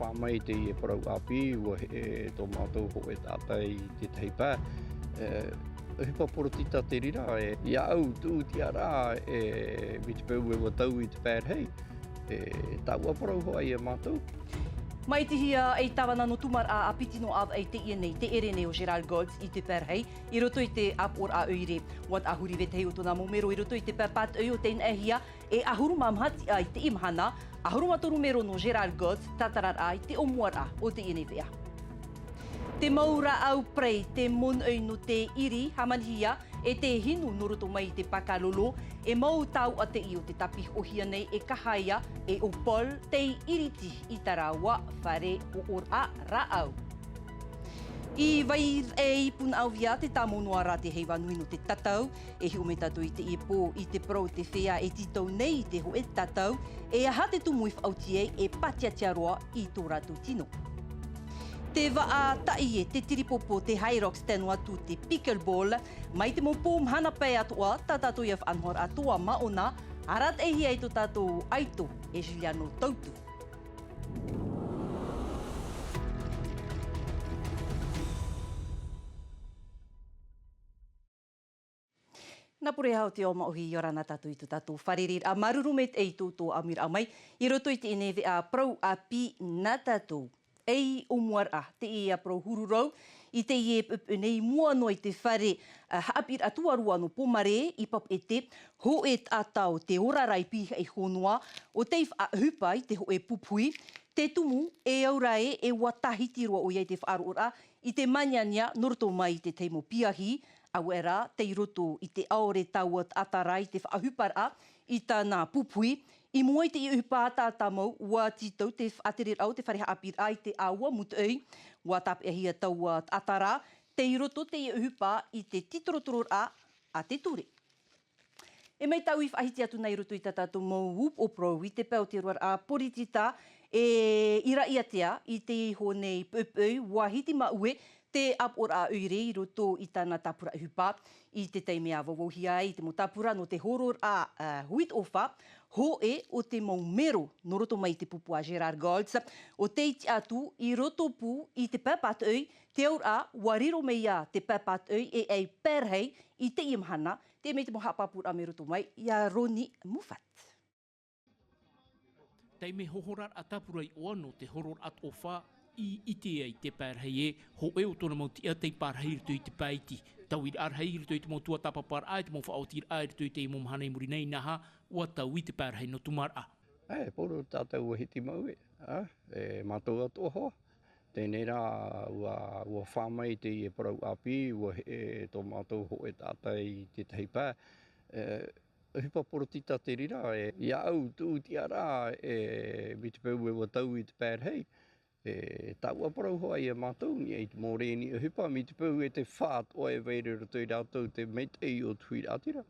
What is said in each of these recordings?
whāmai te e parau api, ua he tō mātou ho e tātai te teipā. Hipa porotita te rira, ia au tū ti ara, mi te peu e watau i te pērhei, tāua parau hoa i a mātou. Mai te hia ei tawana no tumar a piti no av ei te ienei, te ere nei o Gerald Golds i te pērhei, i roto i te apor a oire, wat ahuri vetei o tōna momero, i roto i te pēpat oi o tein e hia, e ahuru mamhati ai te imhana, ahuru matoru mero no Gerald Golds, tatarar ai te omuar a o te ienei vea. Te maura au prei, te mon oi no te iri, hamanhia, e te hinu no roto mai te pakalolo, e mau tau a te i o te tapi ohia nei e kahaia, e o pol te iriti i tarawa whare o ora raau. I vai e ipun au via te tamonoa rā te heiwa nui no te tatau, e hi ome tatu i te ipo i te pro te whea e titau nei te ho e tatau, e aha te tumu i whautie e patiatiaroa i tō rātou tino. Te waa tai e te tiripopo te Hyrox tenu atu te pickleball, mai te mopo mhana pei atua, tātātou ia whanhor atua maona, arat e hia i tō tātou aito e Juliano Tautu. Nā pure hau te oma ohi i orana tātou i tō tātou wharerir a marurumet e i tō amir amai, i roto i te inewe a prau a pi nā tātou. Ei o muar a te e a pro hururau, i te e nei mua noi te whare haapir atuarua no pomare i pap e te ho e tātau te orarai piha e honua, o te hupai te ho e pupui, te tumu e aurae e watahitirua o iei te whaarora i te manyanya noroto mai te teimo piahi, au era te roto i te aore tauat atarai te whaahupara i tāna pupui, i mua i te iupa tātamau, ua titau te whaaterir au te whareha apir ai te aua mutei, ua tap e hia tau atara, te iroto te iupa i te titorotoror a te ture. E mei tau i whahiti atu nei roto i tātou mau whoop o pro i te Aotearoa a poritita e ira iatea i te iho nei pupui, ua hiti maue, te apor a uire i roto i tāna tapura hupa i te teime a wawohia i te mo tapura no te horor a huit ofa, ho e o te maumero no roto mai te pupu a Gerard Golds, o te iti atu i roto pu i te papat oi, te aur a wariro mei a te papat oi e ei pērhei i te imhana, te mei te moha papur a me roto mai, i a Roni Mufat. Teime hohorar a tapura i oano te horor at ofa, i ite ai te pērhei e, ho e o tōna mauti a te pārhei rito i te paiti. Tau i arhei rito i te motua tapapar ai te mo whaotir ai rito i te imo mahana i muri nei naha, ua tau i te pērhei no tumara. Poro tātou ua hiti maue, mātou atua hoa. Tēnei rā ua whāmai te e parau api, ua he tō mātou ho e tātai te teipā. Hipa porotita te rira, ia au tū ti ara, mi te peu e watau i te pērhei. Tāua parau hoa i a mātou, ni e te mōreni a hipa, mi te peu e te whāt o e veire roto i rātou te meitei o tui rātira.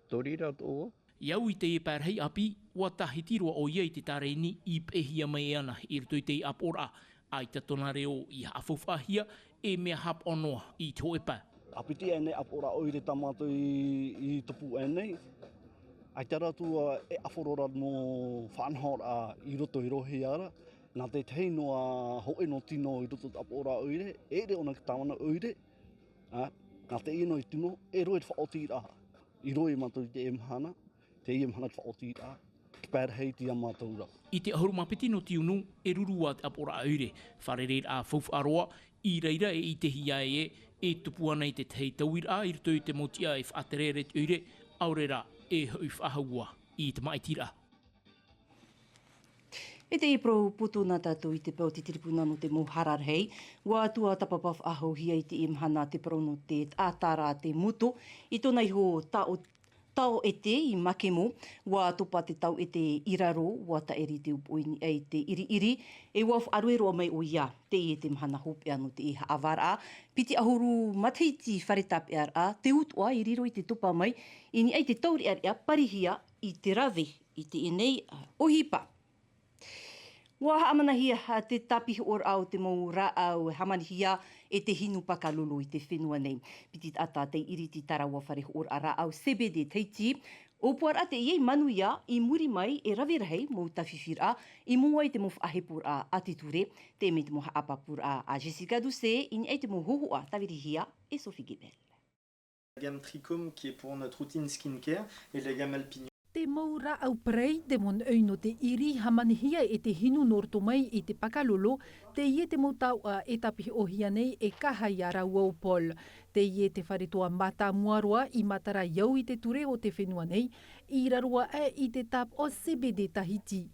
Tori rātou. Iau i te e pērhei api, ua tahitiroa o iei te tareni i pehia mai ana i roto i te apora. Ai ta tona reo i hawhawhahia e mea hap onoa i tō e pā. Apiti e nei apora oire tamātou i tupu e nei. Ai te ratua e aforora no whanhora i roto i rohi ara. Nā te teinoa hoe no tino i roto apora oire, e re ona ki tawana oire. Nā te ino i tino, e roe te whaotira. I roe mātou i te emhana, te emhana te whaotira. Ki pērhei te amātaura. I te ahuru mapiti no tiunu, e rurua te apora oire. Wharerer a whawharoa, i reira e i te hia e tupuana i te tei tauira i roto i te motia e whaaterere te oire, aurera e hui whahaua i te maitira. E te ipro putu nā tātou i te pau titiripuna no te moharar hei, wā atua tapapaf aho hia i te imhana te paro no te ātara te muto, i tōna iho tau e te i makemo, wā topa te tau e te iraro, wā ta eri te upoini e te iri-iri, e wā arueroa mai o ia, te i te mhana hope ano te iha avara, piti ahuru mateiti wharetape a, te utua i riro i te topa mai, i ni ei te tauri ar parihia i te rave, i te enei ohipa. Wā haamanahia te tapihi or au te mau rā au hamanihia e te hinu pakalolo i te whenua nei. Piti ata te iriti tarawa whareho or a rā au sebede teiti O puar ate iei manu ia I muri mai e ravirahei mo tawhiwhira I mua I te mo whaahepur a atiture te me te mo haapapur a Jessica Doucet in e te mo hohua tawirihia e Sophie Gebel. La gamme Trichome qui est pour notre routine skincare et la gamme Alpinium. Te maura au prei te mon no te iri hamanihia e te hinu norto mai I te pakalolo, te ie te motau a e tapi ohia nei e kaha I ara Pol. Te ie te wharetoa mata muaroa I matara iau I te ture o te whenua nei, I rarua I te tap o CBD Tahiti.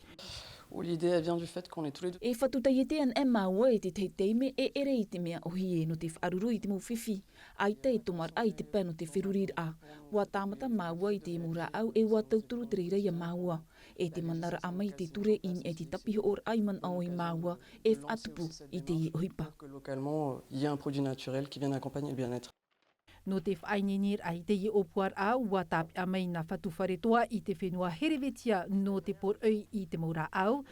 L'idée elle vient du fait qu'on est tous les deux. E whatutaiete an e maua e te teiteime e ere I te mea ohi e no te whaaruru I te mo whiwhi. Ai te tomar ai te pēno te whirurir a. Wa tāmata maua I te mura au e wa tauturu te reira ia maua. E te manara ama I te ture in e te tapiho or ai man au I maua e whatupu I te I ohipa. Localement, il y a un produit naturel qui vient accompagner le bien-être. No te whainenir ai te I opuar a ua tāpi a mai na whatuwharetoa I te whenua herevetia no te poroi I te maura au.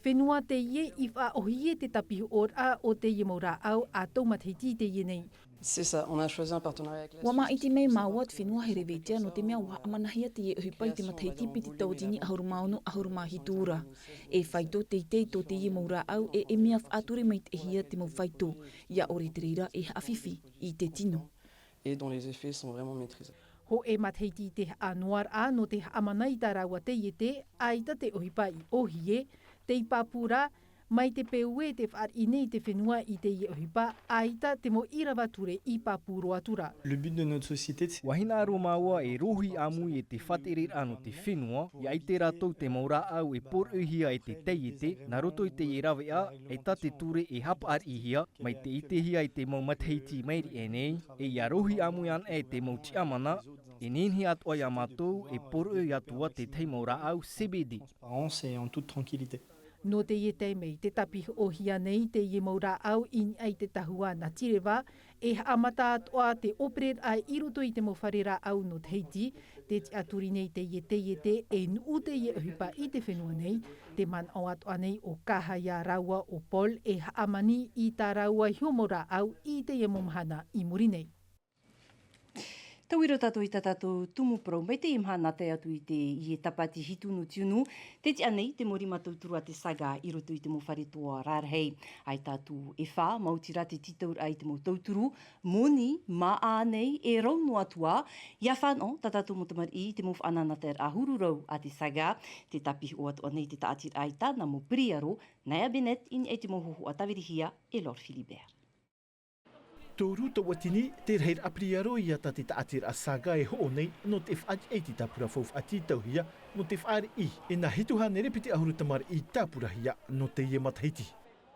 Whenua te ie I whaohie te tapiho or a o te ie maura au a taumatiti te ie nei. C'est ça, on a choisi un partenariat avec la Wa ma iti mei maua te whenua herevetia no te mea wa amanahia te ie ohipa I te mataiti piti tautini ahurumauno ahurumahi tūra. E whaito te ite to te ie maura au e mea whaature mai te hia te mau whaito. Ia ore te reira e hawhiwhi I te tino. et dont les effets sont vraiment maîtrisés. Ho e matheiti te anuar a no te amanai tarawa te iete, aita te ohipa I ohie, te ipapura, mai te peue te whaar ine te whenua I te ie ohipa, aita te mo irawature I papuro atura. Le but de notre société, c'est Wahina aro maua e rohi amu e te whaterir anu te whenua, I ai te ratou te maura au e poruhia e te teiete, na roto I te I rawe a, e ta te ture e hapa ar ihia, mai te itehia I te mau matheiti mairi e nei, e ia rohi amu an e te mau tiamana, e nenhi atua ia matou e poruhi atua te tei maura au CBD. transparence et en toute tranquillité. No te ie te mei te tapi ohia nei te ie maura au in ai te tahua na tirewa, e amata atoa te operer ai I roto I te mowharera au no Tahiti, te te aturi nei te ie e nuu te ie ohipa I te whenua nei, te man o atoa nei o kaha ia raua o Pol e haamani I tā raua hiomora au I te ie mahana I muri nei. Tauiro tātou I tātou tumu prau, mai te imhana te atu I te I e tapati hitunu tiunu, te te anei te mori matauturu a te saga I roto I te mowharetoa rārhei. Ai tātou e whā, mautira te titaur ai te motauturu, moni, maa nei, e rauno atua, ia whāno, tātou motamari I te mowhanana te ahururau a te saga, te tapi o atua nei te taatir ai tāna mo priaro, Naya Bennett in e te mohoho a tawirihia e Lord Philibert. Tō ruta watini, te reir apriaro I ata te taatir a saga e ho nei no te whaaj e te tapura fof a ti tauhia no te whaare I. E na hituha nere piti ahuru tamar I tapura hia no te ie matahiti.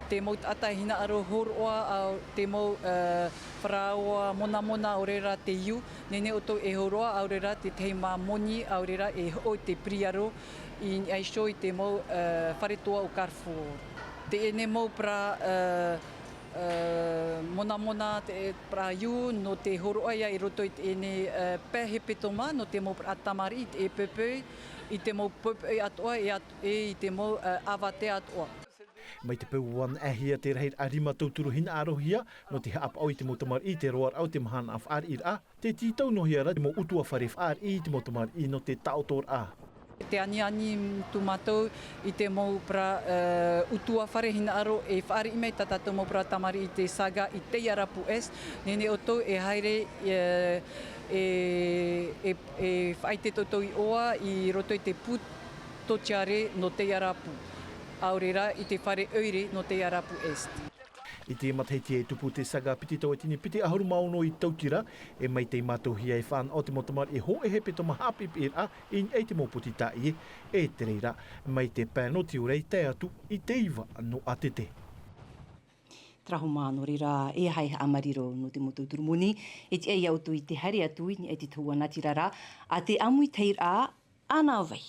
Te mau ata hina aro horoa au te mau wharaoa mona o rera te iu. Nene oto e horoa au rera te teima moni au rera e ho te priaro I aisho I te mau wharetoa o Carrefour. Te ene mau pra mona te pra iu no te horoa ia I roto I te ene pehepetoma no te mau pra tamari I pepe I te mau pepe atoa I te mau avate atoa. Mai te peuan ahia te reir arima tauturu hina arohia no te haap au I te motamar I te roar au te mahana af ar a, te titau no hiara te mo utua wharef ar I te motamar I no te taotor a. Te ani tu matou I te mau pra utua whare hina aro e whaare I mei tatatou mau pra tamari I te saga I te arapu es. Nene oto e haere e whaite toto I oa I roto I te putotiare no te arapu. Aurera I te whare oire no te arapu est. I te matahiti e tupu te saga piti tauatini piti ahuru mauno I tautira e mai te matohia e whan o te motamar e ho e he peto mahapi pera in e te mopoti tai e te reira mai te pēno te urei te atu I te iwa no atete. Traho māno rira e hai amariro no te motauturu moni, e te ei autu I te hari atu I e te tua natirara, a te amui teir a ana vai.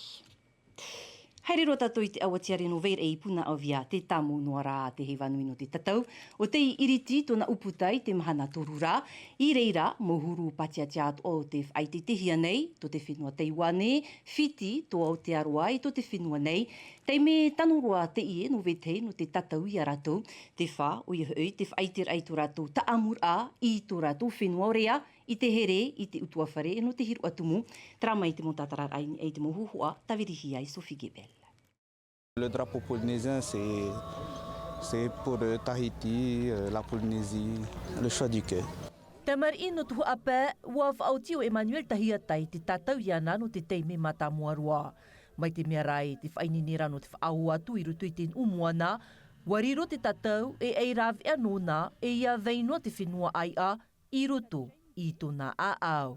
Haere tātou I te awatiare no veira e ipuna awia te tamu noa rā te hewanui no te tatau. O te iriti tōna uputai te mahana torura, I reira mohuru patiatia atu o te whaititihia nei, tō te whenua teiwane, whiti tō Aotearoa I tō te whenua nei, tei me tanoroa te ie no vetei no te tatau I a rātou, te wha o iahoi te whaitir ai tō rātou taamur a I tō rātou whenua o rea, i te here, i te utua whare, e no te hiru atumu, trama i te mo tatarar aini, e te mo huhua, tawirihi ai Sophie Gebel. Le drapeau polynésien, c'est pour Tahiti, la Polynésie, le choix du cœur. Tamar ino tuhu ape, ua whaotio Emmanuel Tahiatai te tatau iana no te teime mata muarua. Mai te mea rai te whaininera no te whaau atu i rutu i ten umuana, wariro te tatau e ei rawe anona e ia veinoa te whenua ai a i rutu i tona aau.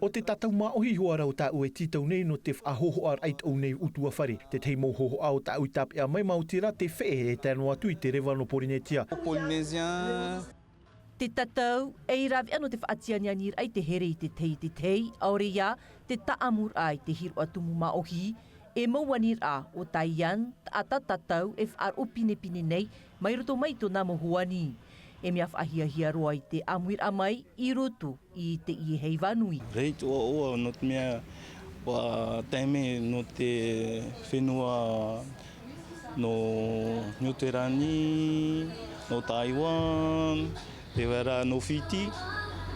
O te tatau maohi hoa rau tāu e titau nei no te whahoho ar ait au nei utua whare. Te teimo hoho au tāu i tape a mai mautira te whee e tēnu atu i te rewa no Polynesia. Polynésien. Te tatau e i rawe ano te whaatiania nir ai te here i te tei, aurea te taamur ai te hiru atumu maohi, e mauanir a o Taian, ata tatau e whaar o pine nei, mai roto mai tōna mohuani. E mea whaahia roa i te amuir amai i roto i te i hei vanui. Reit oa no te mea wa teime no te whenua no Newterani, no Taiwan, te wera no Fiti,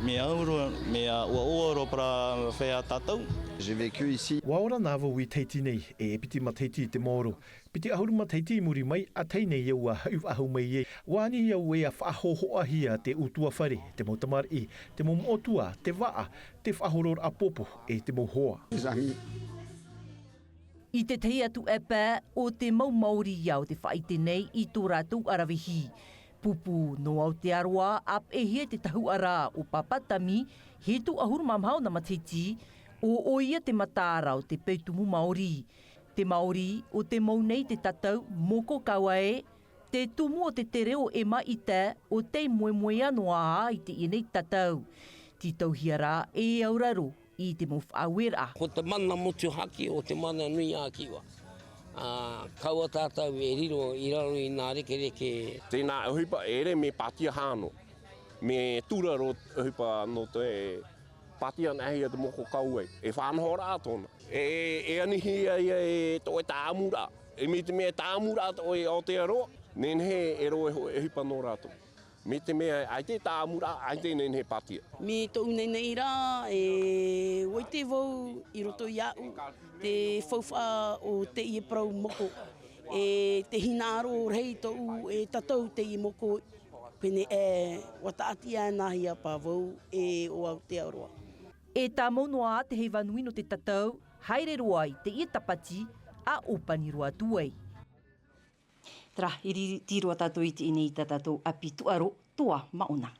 mea ua para whea tatau. J'ai vécu ici. Waora nāwa ui teiti nei, e piti ma teiti te moro. Piti ahuru ma teiti muri mai, a tei nei au a hau ahu mai e. Wani au e a whahohoa hia te utua whare, te motamar e, te momotua, te waa, te whahoror a popo e te mohoa. I te tei atu epa o te mau-mauri iau te whaite nei i tō rātou arawihi. Pupu no Aotearoa ap e hia te tahu ara o Papatami, he tu ahuru mamhau na matiti, o oia te matarau te peitumu Maori. Te Maori o te mau nei te tatau moko kawae, te tumu o te reo e maita o te moe anoa i te ienei tatau. Titau hiara e auraro i te mowhawera. Ko te mana motu haki o te mana nui a kiwa. Kaua tātou e riro i raro i nā reke. Tēnā uhipa ere me patia hāno. Me tūraro uhipa no te patia nahi te moko kauei. E whānoho rā tōna. E anihi ia e toi tāmura. E me te mea tāmura toi o te aroa. Nen he e roe ho e hipa no rātou. Me te mea ai te tāmura, ai te nen he patia. Me tō nei rā e wai te vau i roto i au. Te whauwha o te i prau moko. E te hinaro rei tō e tatou te i moko. Pene e wataatia nahi a pāvau e o Aotearoa. E tā maunoa te hei vanui no te tatau, haere roa i te i tapati a opani roa tuai. Tra, i tīroa tātou i te inei tātou api tuaro toa mauna.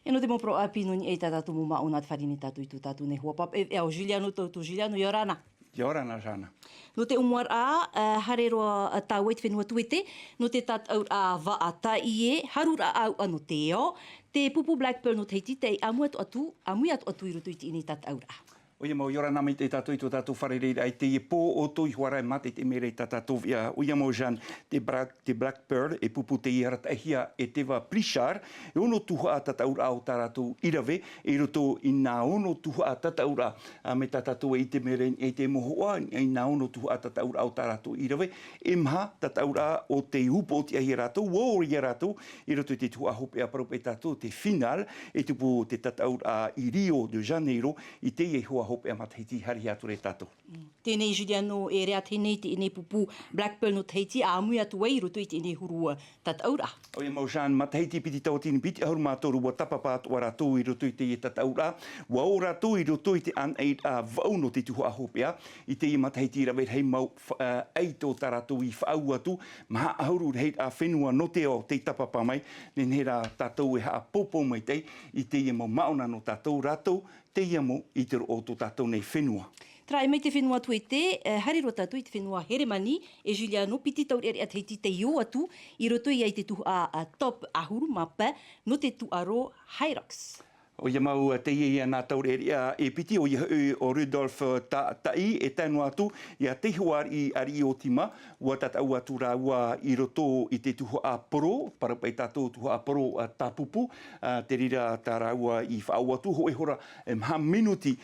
E no te mopro api noni e tātou mo mauna te wharine tātou i tū tātou nei huapap. E au Juliano tautu, Juliano, i orana. Yorana Jana. No te umuar a, hare roa tāu e te whenua tuete, no te tātou a vaata i e, harura au ano te o, te pupu Blackburn no te heiti te amui atu i rutu i te ini tātou a. O ia mau yorana mai te tātou i tō tātou wharereira ai te i pō o tō i huarai mate te mere i tātou via. O ia mau Jean, te Black Pearl e pupu te i haratahia e te wa Plishar, e ono tuha a tataura o tātou irave, e roto i nā ono tuha a tataura me tātou e te mere e te mohoa, i nā ono tuha a tataura o tātou irave, e mha tataura o te upo o te ahi rātou, o i rātou, i roto i te tuha hope a parupe tātou, te final, e tupu te tataura i Rio de Janeiro, i te e hoa hope a matahiti hari atu re tātou. Tēnei Juliano e rea tēnei te inei pupu Blackburn no Tahiti a amui atu ei roto i te inei hurua tataura. O ia mau Jean, matahiti piti tau tini piti ahuru mātoru wa tapapāt o rātou i roto i te tataura. Wa o rātou i roto i te aneid a vau no te tuhu a hopea. I te i matahiti rawe hei mau eito tā rātou i whaau atu. Maha ahuru hei a whenua no te o te tapapa mai. Nen hera tātou e haa popo mai tei. I te i mau mauna no tātou rātou. Te iamo i te o tō tātou nei whenua. Tra e mai te whenua tuete, hari roa tātou i te whenua Heremani, e Juliano piti tauri ari ateiti te io atu, i roto i ai te tuhu a top ahuru mapa, no te tuaro Hyrox. O ia mau te ia nā taure e piti o ia o Rudolf Tai e tēnu atu ia te huar I ari o tima ua tatau atu rā ua I roto I te tuho a poro, parapai tātou tuho a poro a tāpupu, te rira tā rā ua I whaau atu ho e hora mha minuti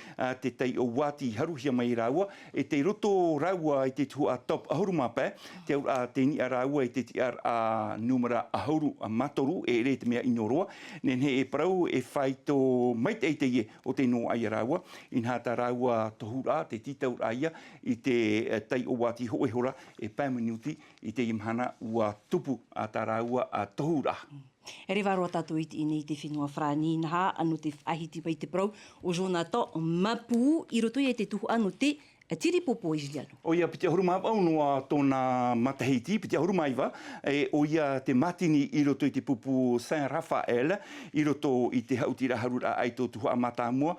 te tei o wāti haruhia mai rā ua, e te roto rā ua I te tuho a top ahurumapē, te au a te ni a rā ua I te ti ar a numera ahuru a matoru e re te mea inoroa, nen he e parau e whai tō mai te ie o te no ai rawa in hata rawa tohura te titau raia I te tai o wati ho e hora e paminuti I te mahana ua tupu a ta rawa a tohura. E re waro tatu I te whenua whrani naha anu te ahiti pai te prau o jona to mapu I roto I te tuhu anu te tiri popo I Juliano. O ia piti ahuruma au noa tōna matahiti, piti ahuruma iwa, o ia te matini I roto I te pupu Saint Raphael, I roto I te hautira harura ai tō tuhu a matamua,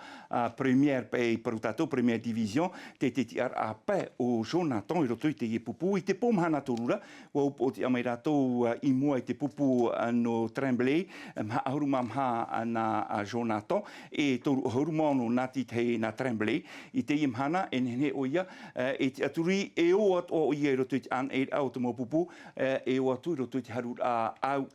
Premier pei parutato, Premier Division, te tiar a pē o Jonathan I roto I te pupu, I te pomahana torura, wa upo te amai rātou I mua I te pupu no Tremblay, mha ahuruma mha na Jonathan, e tōru ahuruma no nati te na Tremblay, I te imhana, e o ia e te aturi e o at o ia roto I te an e au te mopupu e o atu roto I te haru a au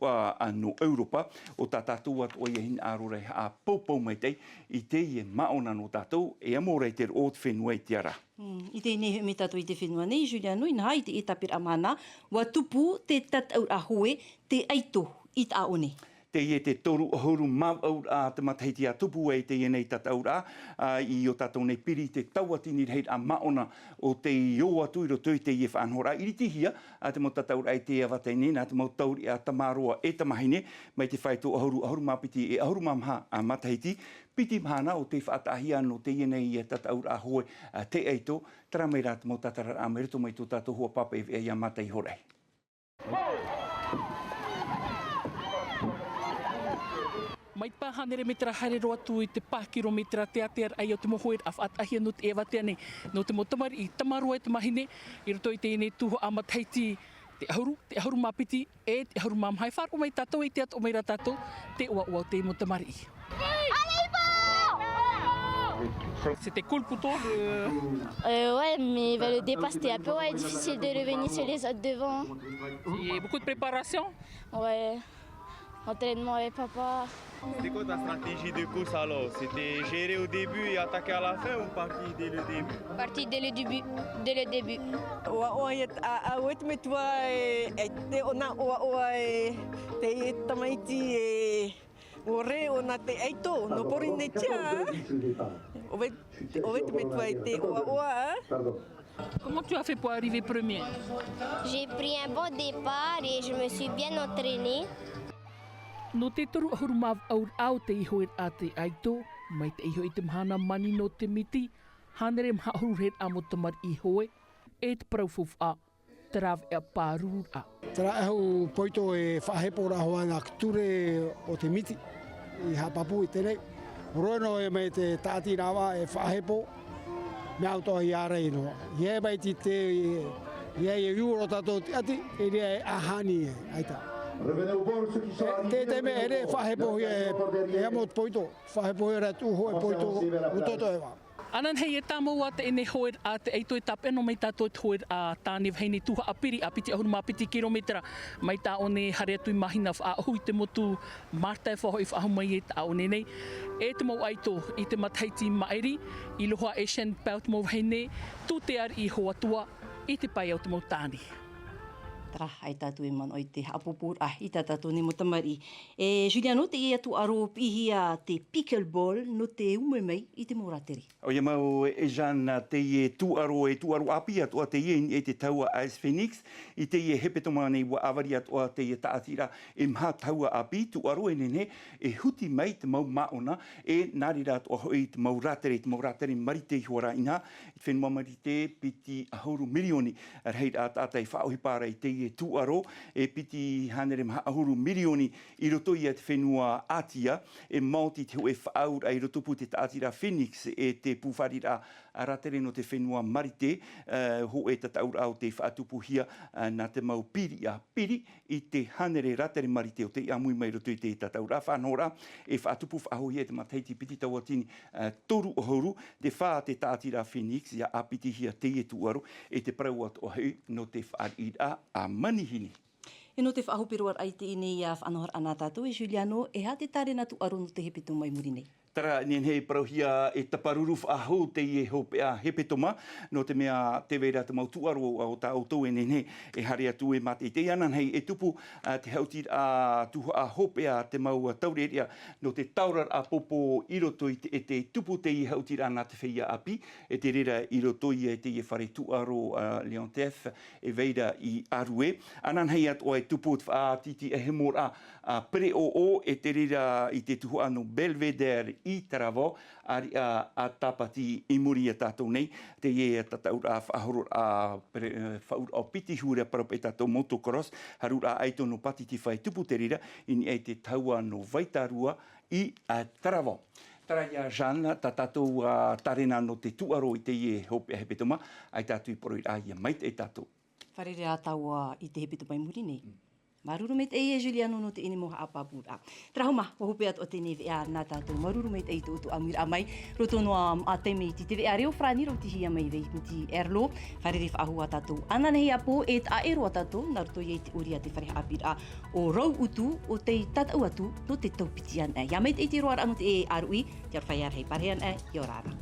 no Europa o tā tātou at o ia hin arore a poupou mai tei I te ie maona no tātou e amore te o te whenua I te ara. I te ne me tātou I te whenua nei, Juliano, ina hai te etapir amana, wa tupu te tatau a hoe te aito I ta one. Te ie te toru ahuru mau au a te matahiti a tupu e te ienei tatau rā I o tātou nei piri te tauatini reit a maona o te io atu I roto I te ie whanhora I riti hia a te mo tatau rā I te awateine nā te mo tauri a tamaroa e tamahine mai te whaito ahuru mapiti e ahuru mamha a matahiti piti mahana o te whaatahia no te ienei e tatau rā hoe te eito tara mai rā te mo tatara a merito mai tō tātou hua papa e ia matai horei. Mai pāhanere me tera haere roa tu I te pākiro me tera te atear ai o te mohoer a whaatahia no te ewa teane. No te motamari I tamarua e te mahine, I roto I te ene tuho a mataiti te ahuru mapiti e te ahuru mamhai wharo mai tātou I te ato mai rā tātou, te ua ua te motamari. C'était cool pour toi Ouais, mais le départ c'était un peu difficile de revenir sur les autres devant. Il y a beaucoup de préparation Ouais, entraînement avec papa. C'était quoi ta stratégie de course alors? C'était gérer au début et attaquer à la fin ou partir dès le début? Partir dès le début. Dès le début. Comment tu as fait pour arriver premier? J'ai pris un bon départ et je me suis bien entraînée. No te toru ahuru mav au te ihoer a te aito, mai te iho I te mahana mani no te miti, hanere mha ahuru red a mo tamar ihoe, e te paraufof a, te rav e a pāruru a. Tera ehu poito e whahepo ra hoa ngā kuture o te miti, I hapapu I tenei. Rono e mai te tāti rawa e whahepo, me auto I ara ino. Ie mai ti te, ie e uro tato te ati, e rea e ahani e aita. Te me ere whahepo e amot poito, whahepo e ratu hoe poito utoto e wā. Anan hei e tāmau a te ene hoer a te eito e tapeno mai tātou te hoer a tāne vheine tuha apiri a piti ahuru mapiti kilometera mai tā one hare atu I mahina whaahu I te motu Marta e whaho I whaahu mai e tā one nei. E te mau aito I te mataiti maeri, I loha e shen pau te mau vheine, tū te ari I hoa tua, I te pai au te mau tāne. Tara, ai tātou e mano I te apopur, I tā tātou ne motamari. E Juliano, te ia tu aro pihi a te pickleball no te ume mai I te morateri. O ia mau e Jean te ie tu aro api atua te ie e te taua Ice Phoenix, I te ie hepetoma nei wa avari atua te ie taatira e mha taua api, tu aro e nene e huti mai te mau maona e nari rā tua hoi te mau rateri marite I huara ina, I te whenua marite piti ahuru milioni ar hei rā tātai whaohipara I te ie tu aro e piti hanere maha ahuru milioni I roto ia te whenua atia e Māoti te hoe whaur ai roto pu te taatira Phoenix e te puwharira ratere no te whenua marite, ho e tataura au te whaatupuhia nā te mau piri a piri i te hanere ratere marite o te amui mai roto i te tataura whanora e whaatupu whahohi e te mataiti piti taua tini toru ohoru te wha te tātira Phoenix ia apiti hia te e tuaru e te prau atu ahu no te whaarira a manihini. E no te whaahopiroar ai te ine ia whanohar ana tātou e Juliano, e ha te tāre natu aru no te hepeto mai muri nei? Tara, nien hei parauhia e taparuru whaahu te i e hopea hepetoma, no te mea te weira te mau tuaru o ta autou e nien hei e hari atu e mate. Te anan hei e tupu te hautir a tuha a hopea te mau taureria no te taurar a popo i roto i e te tupu te i hautir ana te whia api, e te rera i roto i e te i whare tuaro Leontef e weira i arue. Anan hei atu e tupu te whaatiti e hemor a pre o e te rera i te tuhu anu Belvedere i Taravo, ari a tapati i muri a tātou nei, te ie tataura a whahoro a whaur au piti hura parape tātou motocross, harura a aito no pati ti whai tupu te rira, ini e te taua no Vaitarua i Taravo. Tara ia Jean, ta tātou tarena no te tuaro i te ie hopea hepetoma, ai tātou i poroi a ia mait e tātou. Wharere a taua i te hepeto mai muri nei. Maruru meit e Juliano no te ine moha apapura. Trahoma, hope at o te neve a nā tātou maruru meit e tōtu amir amai. Roto noa a teime ti te vea reo frani ro tihi amai vei miti erlo. Wharere whaahu a tātou ananehi apo e ta aero a tātou na roto i te uri a te whare apira o rau utu o te tatau atu no te taupitian e. Ia meit e te roar anu te e arui, te arwhai arhei parean e, i orara.